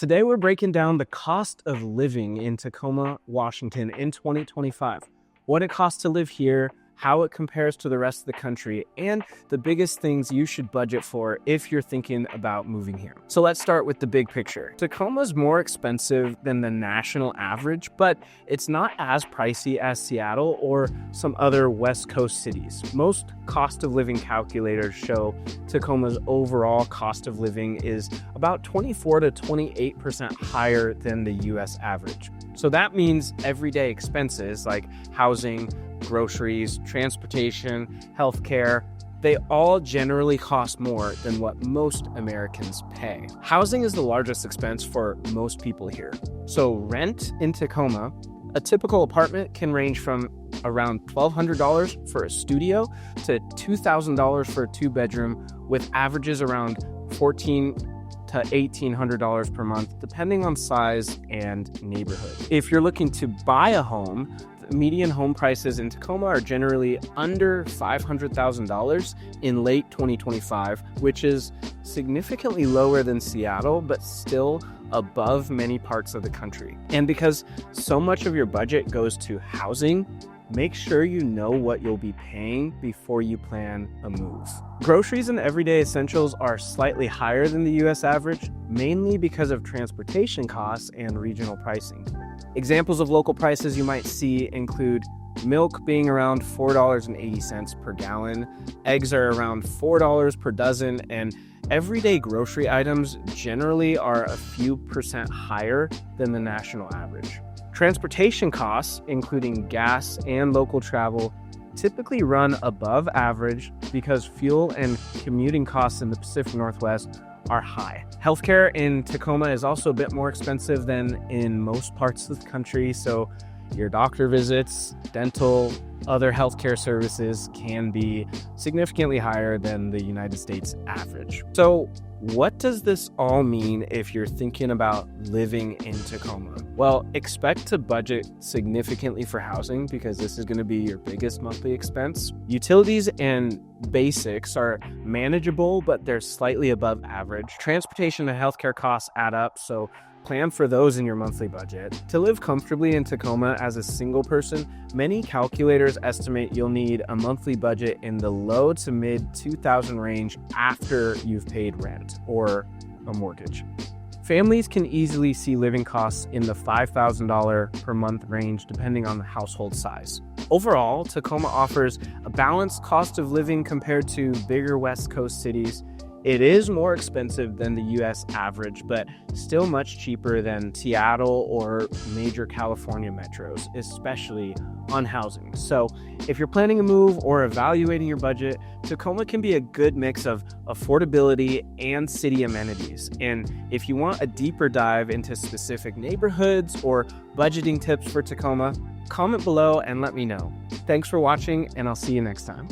Today we're breaking down the cost of living in Tacoma, Washington in 2025, what it costs to live here, how it compares to the rest of the country, and the biggest things you should budget for if you're thinking about moving here. So let's start with the big picture. Tacoma's more expensive than the national average, but it's not as pricey as Seattle or some other West Coast cities. Most cost of living calculators show Tacoma's overall cost of living is about 24 to 28% higher than the US average. So that means everyday expenses like housing, groceries, transportation, healthcare, they all generally cost more than what most Americans pay. Housing is the largest expense for most people here. So rent in Tacoma, a typical apartment can range from around $1,200 for a studio to $2,000 for a two-bedroom, with averages around $1,400 to $1,800 per month, depending on size and neighborhood. If you're looking to buy a home, the median home prices in Tacoma are generally under $500,000 in late 2025, which is significantly lower than Seattle, but still above many parts of the country. And because so much of your budget goes to housing, make sure you know what you'll be paying before you plan a move. Groceries and everyday essentials are slightly higher than the US average, mainly because of transportation costs and regional pricing. Examples of local prices you might see include milk being around $4.80 per gallon, eggs are around $4 per dozen, and everyday grocery items generally are a few percent higher than the national average. Transportation costs, including gas and local travel, typically run above average because fuel and commuting costs in the Pacific Northwest are high. Healthcare in Tacoma is also a bit more expensive than in most parts of the country, so your doctor visits, dental, other healthcare services can be significantly higher than the United States average. So what does this all mean if you're thinking about living in Tacoma? Well, expect to budget significantly for housing because this is going to be your biggest monthly expense. Utilities and basics are manageable, but they're slightly above average. Transportation and healthcare costs add up, so plan for those in your monthly budget. To live comfortably in Tacoma as a single person, many calculators estimate you'll need a monthly budget in the low to mid $2,000 range after you've paid rent or a mortgage. Families can easily see living costs in the $5,000 per month range depending on the household size. Overall, Tacoma offers a balanced cost of living compared to bigger West Coast cities. It is more expensive than the US average, but still much cheaper than Seattle or major California metros, especially on housing. So if you're planning a move or evaluating your budget, Tacoma can be a good mix of affordability and city amenities. And if you want a deeper dive into specific neighborhoods or budgeting tips for Tacoma, comment below and let me know. Thanks for watching, and I'll see you next time.